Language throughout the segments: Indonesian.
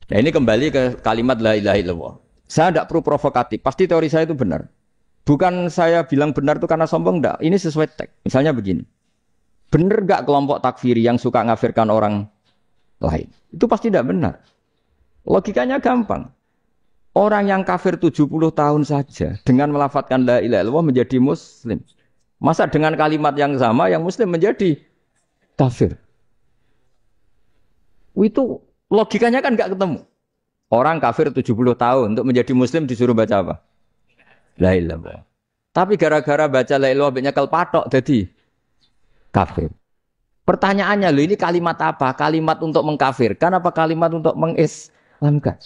Nah ini kembali ke kalimat la ilaha illallah. Saya tidak perlu provokatif, pasti teori saya itu benar. Bukan saya bilang benar itu karena sombong, enggak. Ini sesuai teks. Misalnya begini. Benar enggak kelompok takfiri yang suka ngafirkan orang lain? Itu pasti tidak benar. Logikanya gampang. Orang yang kafir 70 tahun saja dengan melafadzkan la ilaha illallah menjadi muslim. Masa dengan kalimat yang sama yang muslim menjadi kafir? Itu logikanya kan enggak ketemu. Orang kafir 70 tahun untuk menjadi muslim disuruh baca apa? La ilaha illallah. Tapi gara-gara baca la ilaha illallah nyekel patok jadi kafir. Pertanyaannya loh, ini kalimat apa? Kalimat untuk mengkafirkan apa kalimat untuk mengislamkan?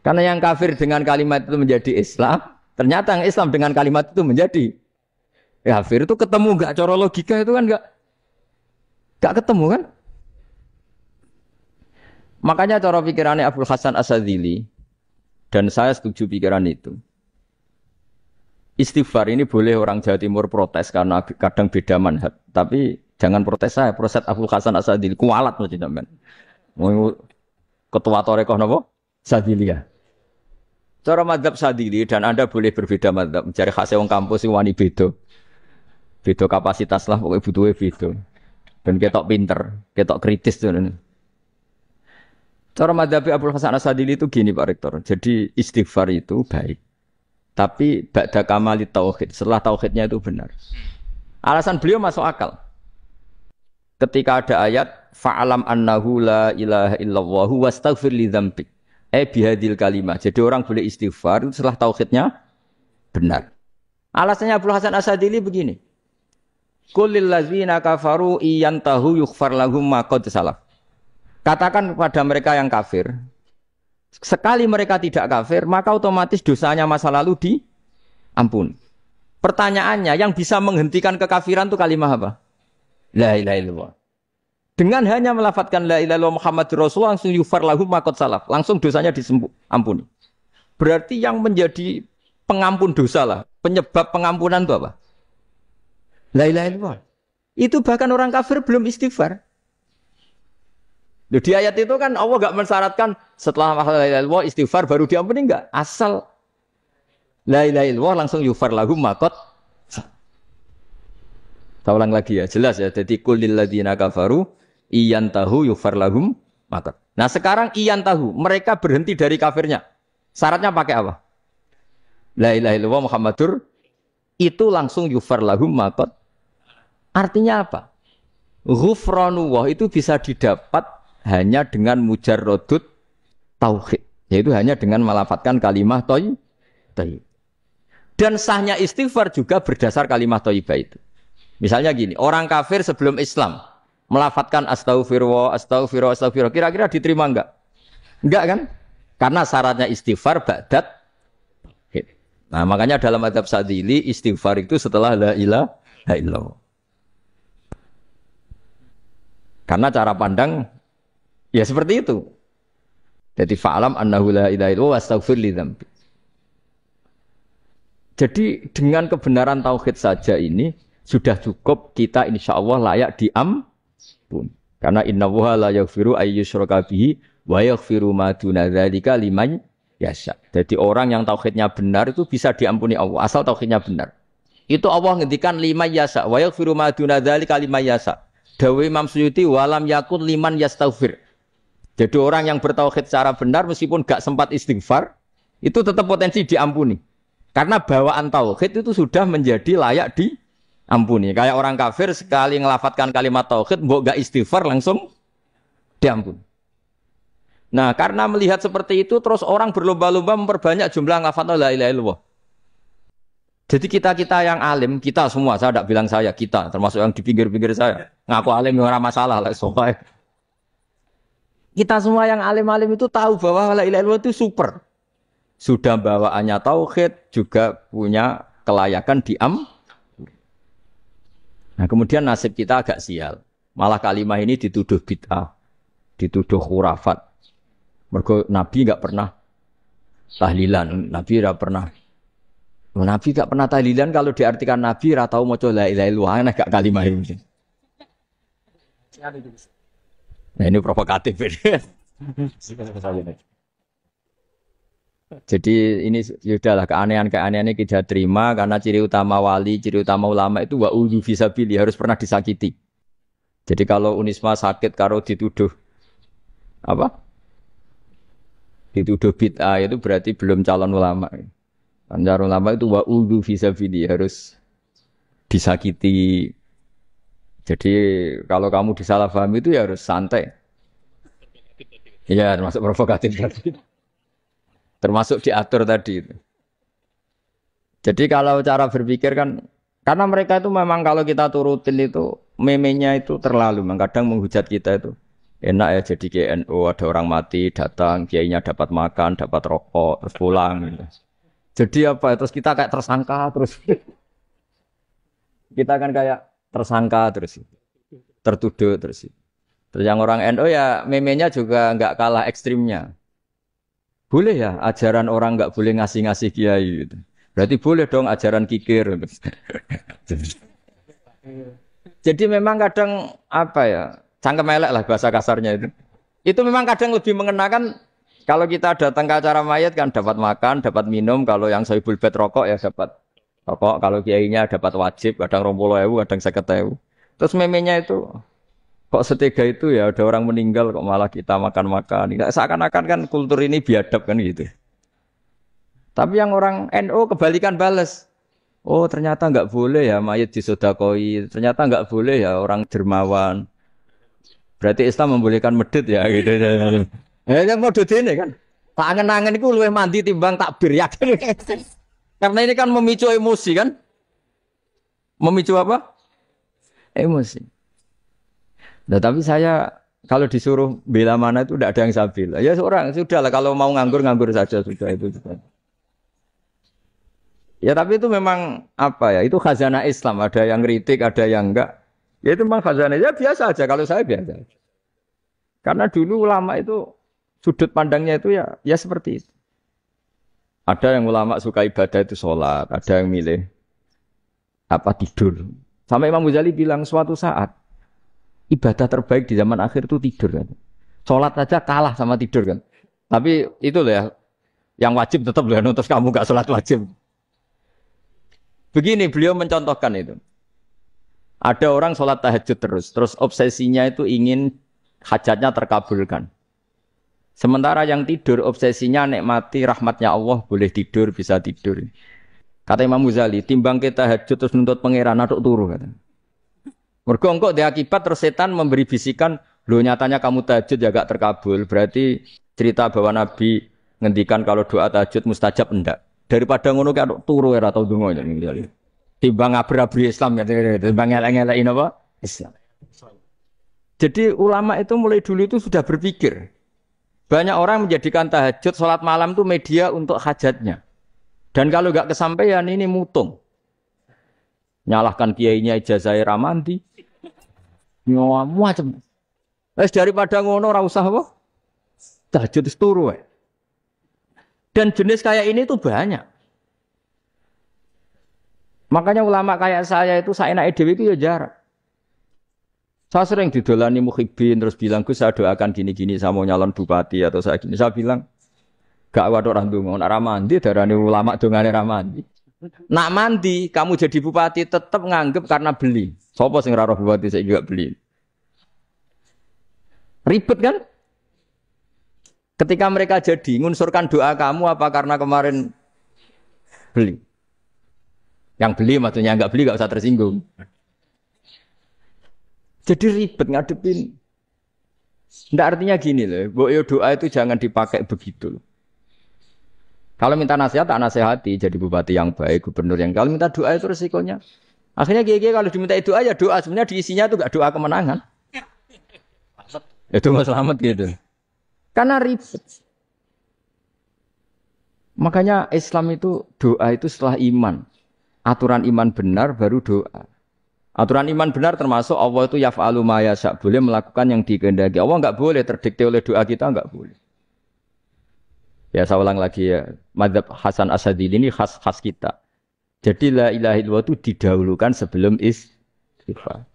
Karena yang kafir dengan kalimat itu menjadi Islam, ternyata yang Islam dengan kalimat itu menjadi kafir. Itu ketemu enggak? Cara logika itu kan enggak ketemu kan? Makanya cara pikirannya Abdul Hasan As-Sadzili, dan saya setuju pikiran itu. Istighfar ini boleh orang Jawa Timur protes karena kadang beda manhaj. Tapi jangan protes saya, protes Abdul Hasan As-Sadzili. Kualat mesti sampean. Mau ketua Torekoh napa? Sadziliyah. Cara madzhab Sadzili dan Anda boleh berbeda madzhab. Mencari khasnya wong kampus sing wani beda. Beda kapasitas lah pokoknya butuhe beda. Ben ketok pinter, ketok kritis tuh. Cara madzhab Abdul Hasan As-Sadzili itu gini Pak Rektor. Jadi istighfar itu baik. Tapi ba'da kamali tauhid, setelah tauhidnya itu benar. Alasan beliau masuk akal. Ketika ada ayat fa'alam annahu la ilaha illallah wastaghfir li dzambik. Bihadil kalimah. Jadi orang boleh istighfar itu setelah tauhidnya benar. Alasannya Abdul Hasan As-Sadzili begini. Qul lil ladzina kafaru iyantahu yughfar lahum ma qad salaf. Katakan kepada mereka yang kafir, sekali mereka tidak kafir, maka otomatis dosanya masa lalu diampuni. Pertanyaannya, yang bisa menghentikan kekafiran itu kalimat apa? La ilaha illallah. Dengan hanya melafadzkan la ilaha illallah Muhammadur Rasulullah langsung yufar lahum ma qad salaf, langsung dosanya diampuni. Berarti yang menjadi pengampun dosa lah, penyebab pengampunan itu apa? La ilaha illallah. Itu bahkan orang kafir belum istighfar. Di ayat itu kan Allah enggak mensyaratkan setelah la ilaha illallah istighfar baru diampuni, enggak. Asal la ilaha illallah langsung yufar lahum ma qad. Saya ulang lagi ya, jelas ya. Jadi qul lil ladzina kafaru iyantahu yufar lahum ma qad. Nah, sekarang iyantahu, mereka berhenti dari kafirnya. Syaratnya pakai apa? La ilaha illallah Muhammadur itu langsung yufar lahum ma qad. Artinya apa? Ghufranullah itu bisa didapat hanya dengan mujarrodut tauhid, yaitu hanya dengan melafadzkan kalimah thayyibah. Dan sahnya istighfar juga berdasar kalimah thayyibah itu. Misalnya gini, orang kafir sebelum Islam melafadzkan astaghfirullah, astaghfirullah, astaghfirullah, kira-kira diterima enggak? Enggak kan? Karena syaratnya istighfar ba'dat tauhid. Nah, makanya dalam madzhab Sadzili istighfar itu setelah la ilaha illallah. Karena cara pandang ya seperti itu. Jadi fa'alam annahu la ilaha illallah wastaghfir li dzambi. Jadi dengan kebenaran tauhid saja ini sudah cukup kita insyaallah layak diampun. Karena innallaha la yaghfiru ayyusyraka bihi wa yaghfiru ma duna dzalika liman yasha. Jadi orang yang tauhidnya benar itu bisa diampuni Allah asal tauhidnya benar. Itu Allah ngendikan liman yasha wa yaghfiru ma duna dzalika liman yasha. Dawe Imam Suyuti walam yakun liman yastaghfir. Jadi orang yang bertauhid secara benar meskipun gak sempat istighfar itu tetap potensi diampuni. Karena bawaan tauhid itu sudah menjadi layak diampuni. Kayak orang kafir sekali ngelafadzkan kalimat tauhid mbok gak istighfar langsung diampuni. Nah, karena melihat seperti itu terus orang berlomba-lomba memperbanyak jumlah ngelafadzkan la ilaha illallah. Jadi kita-kita yang alim, kita semua, saya tidak bilang saya, kita, termasuk yang di pinggir-pinggir saya, ngaku alim yang orang masalah lah, soalnya. Kita semua yang alim-alim itu tahu bahwa la ilaha illallah itu super. Sudah bawaannya tauhid, juga punya kelayakan Nah, kemudian nasib kita agak sial. Malah kalimah ini dituduh bid'ah, dituduh khurafat. Mergo Nabi enggak pernah tahlilan, Nabi enggak pernah. Nabi enggak pernah tahlilan kalau diartikan Nabi ora tau maca la ilaha illallah, aneh gak kalimah ini. Nah, ini provokatif ini. Jadi ini sudahlah keanehan-keanehan ini kita terima karena ciri utama wali, ciri utama ulama itu wa udhu fisabili harus pernah disakiti. Jadi kalau Unisma sakit karo dituduh apa? Dituduh bid'ah itu berarti belum calon ulama. Calon ulama itu wa udhu fisabili harus disakiti. Jadi kalau kamu disalahpahami itu ya harus santai. Iya, termasuk provokatif tadi. Termasuk diatur tadi itu. Jadi kalau cara berpikir kan, karena mereka itu memang kalau kita turutin itu, memenya itu terlalu, kadang menghujat kita itu. Enak ya jadi GNU, ada orang mati, datang, kiainya dapat makan, dapat rokok, terus pulang. Gitu. Jadi apa, terus kita kayak tersangka, terus kita kan kayak tersangka, terus tertuduh, terus. Terus yang orang NU ya memenya juga nggak kalah ekstrimnya. Boleh ya ajaran orang nggak boleh ngasih-ngasih kiai gitu. Berarti boleh dong ajaran kikir. Jadi memang kadang apa ya, cangkem elek lah bahasa kasarnya itu. Itu memang kadang lebih mengenakan kalau kita datang ke acara mayat kan dapat makan, dapat minum. Kalau yang sohibul bed rokok ya dapat rokok. Kalau kiainya dapat wajib, kadang 20.000, kadang 50.000. Terus memenya itu kok setega itu ya ada orang meninggal kok malah kita makan-makan. Seakan-akan kan kultur ini biadab kan gitu. Tapi yang orang NU kebalikan bales. Oh ternyata nggak boleh ya mayat disodakoi. Ternyata nggak boleh ya orang dermawan. Berarti Islam membolehkan medit ya gitu. Yang mau ini kan. Tak angen-angen itu luwih mandi timbang takbir yakin. Karena ini kan memicu emosi kan. Memicu apa? Emosi. Nah, tapi saya kalau disuruh bela mana itu tidak ada yang saya bela. Ya seorang sudahlah kalau mau nganggur saja sudah itu. Ya tapi itu memang apa ya? Itu khazanah Islam. Ada yang kritik, ada yang enggak. Ya itu memang khazanah. Ya biasa aja kalau saya biasa aja. Karena dulu ulama itu sudut pandangnya itu ya seperti itu. Ada yang ulama suka ibadah itu sholat, ada yang milih apa tidur. Sampai Imam Ghazali bilang suatu saat ibadah terbaik di zaman akhir itu tidur kan. Sholat aja kalah sama tidur kan. Tapi itu loh ya, yang wajib tetap loh, terus kamu gak sholat wajib. Begini beliau mencontohkan itu. Ada orang sholat tahajud terus obsesinya itu ingin hajatnya terkabulkan. Sementara yang tidur obsesinya nikmati rahmatnya Allah, boleh tidur, bisa tidur. Kata Imam Ghazali, timbang kita tahajud terus nuntut pangeran aduk turu kata. Mergo engko dia akibat terus setan memberi bisikan, lho nyatanya kamu tahajud ya gak terkabul. Berarti cerita bahwa Nabi ngendikan kalau doa tahajud mustajab enggak. Daripada ngono ki turu ora tau donga ya. Timbang abri-abri Islam ya, timbang elek-elekin apa? Islam. Jadi ulama itu mulai dulu itu sudah berpikir. Banyak orang menjadikan tahajud salat malam itu media untuk hajatnya. Dan kalau enggak kesampaian ini mutung. Nyalahkan kiainya ijazah ramandi. Nyawa macam. Daripada ngono ora usah apa? Tahajud turu wae. Dan jenis kayak ini tuh banyak. Makanya ulama kayak saya itu saenake dhewe itu ya jarak. Saya sering didolani muhibbin terus bilang, "Gus, saya doakan gini-gini saya mau nyalon bupati atau saya gini." Saya bilang, "Gak waduh orang donga, nek ra mandi darane ulama dongane ra mandi." Nak mandi, kamu jadi bupati tetap nganggep karena beli. Sopo sing ora roh bupati saya juga beli. Ribet kan? Ketika mereka jadi ngunsurkan doa kamu apa karena kemarin beli? Yang beli maksudnya enggak beli enggak usah tersinggung. Jadi ribet ngadepin. Ndak artinya gini loh, boyo doa itu jangan dipakai begitu. Kalau minta nasihat, tak nasihati jadi bupati yang baik, gubernur yang kalau minta doa itu resikonya. Akhirnya gigi kalau diminta doa ya doa, sebenarnya diisinya itu enggak doa kemenangan. Itu nggak selamat gitu. Karena ribet. Makanya Islam itu doa itu setelah iman. Aturan iman benar baru doa. Aturan iman benar termasuk Allah itu yaf'alu ma yasha, boleh melakukan yang dikehendaki. Allah enggak boleh terdikte oleh doa kita, enggak boleh. Ya saya ulang lagi ya, mazhab Hasan Asyadzili ini khas kita. Jadi la ilaha illallah itu didahulukan sebelum istighfar.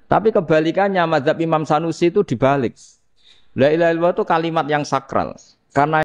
Tapi kebalikannya mazhab Imam Sanusi itu dibalik. La ilaha illallah itu kalimat yang sakral. Karena